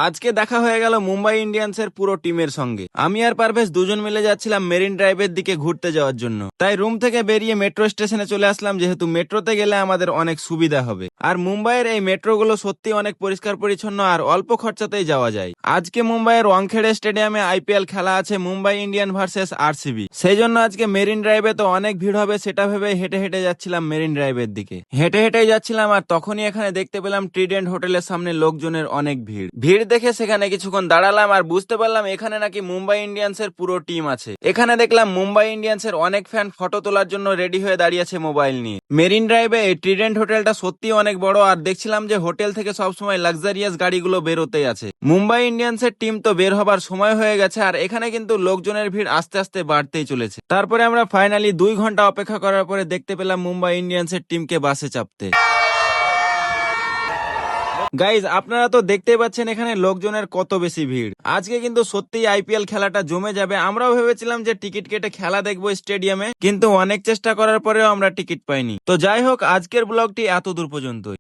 আজকে দেখা হয়ে গেল মুম্বাই ইন্ডিয়ান্সের পুরো টিমের সঙ্গে। আমি আর পারভেজ দুজন মিলে যাচ্ছিলাম মেরিন ড্রাইভের দিকে ঘুরতে যাওয়ার জন্য। তাই রুম থেকে বেরিয়ে মেট্রো স্টেশনে চলে আসলাম, যেহেতু মেট্রোতে গেলে আমাদের অনেক সুবিধা হবে। আর মুম্বাইয়ের এই মেট্রোগুলো সত্যি অনেক পরিষ্কার পরিচ্ছন্ন আর অল্প খরচাতেই যাওয়া যায়। আজকে মুম্বাইয়ের ওয়াংখেড়ে স্টেডিয়ামে আইপিএল খেলা আছে, মুম্বাই ইন্ডিয়ান ভার্সেস আরসিবি। সেই জন্য আজকে মেরিন ড্রাইভে তো অনেক ভিড় হবে, সেটা ভেবে হেঁটে হেঁটে যাচ্ছিলাম মেরিন ড্রাইভের দিকে। হেঁটে হেঁটেই যাচ্ছিলাম আর তখনই এখানে দেখতে পেলাম ট্রিডেন্ট হোটেলের সামনে লোকজনের অনেক ভিড়। ভিড় দেখে সেখানে কিছুক্ষণ দাঁড়ালাম আর বুঝতে পারলাম এখানে নাকি মুম্বাই ইন্ডিয়ান্সের পুরো টিম আছে। এখানে দেখলাম মুম্বাই ইন্ডিয়ান্সের অনেক ফ্যান ফটো তোলার জন্য রেডি হয়ে দাঁড়িয়ে আছে মোবাইল নিয়ে। মেরিন ড্রাইভে এই ট্রিডেন্ট হোটেলটা সত্যি অনেক বড় আর দেখছিলাম যে হোটেল থেকে সবসময় লাক্সারিয়াস গাড়িগুলো বেরোতেই আছে। মুম্বাই ইন্ডিয়ান্সের টিম তো বের হবার সময় হয়ে গেছে আর এখানে কিন্তু লোকজনের ভিড় আস্তে আস্তে বাড়তেই চলেছে। তারপরে আমরা ফাইনালি 2 ঘন্টা অপেক্ষা করার পরে দেখতে পেলাম মুম্বাই ইন্ডিয়ান্সের টিমকে বাসে চাপতে। গাইজ, আপনারা তো দেখতেই পাচ্ছেন এখানে লোকজনের কত বেশি ভিড়। আজকে কিন্তু সত্যিই আইপিএল খেলাটা জমে যাবে। আমরাও ভেবেছিলাম যে টিকিট কেটে খেলা দেখবো স্টেডিয়ামে, কিন্তু অনেক চেষ্টা করার পরেও আমরা টিকিট পাইনি। তো যাই হোক, আজকের ব্লগটি এত দূর পর্যন্তই।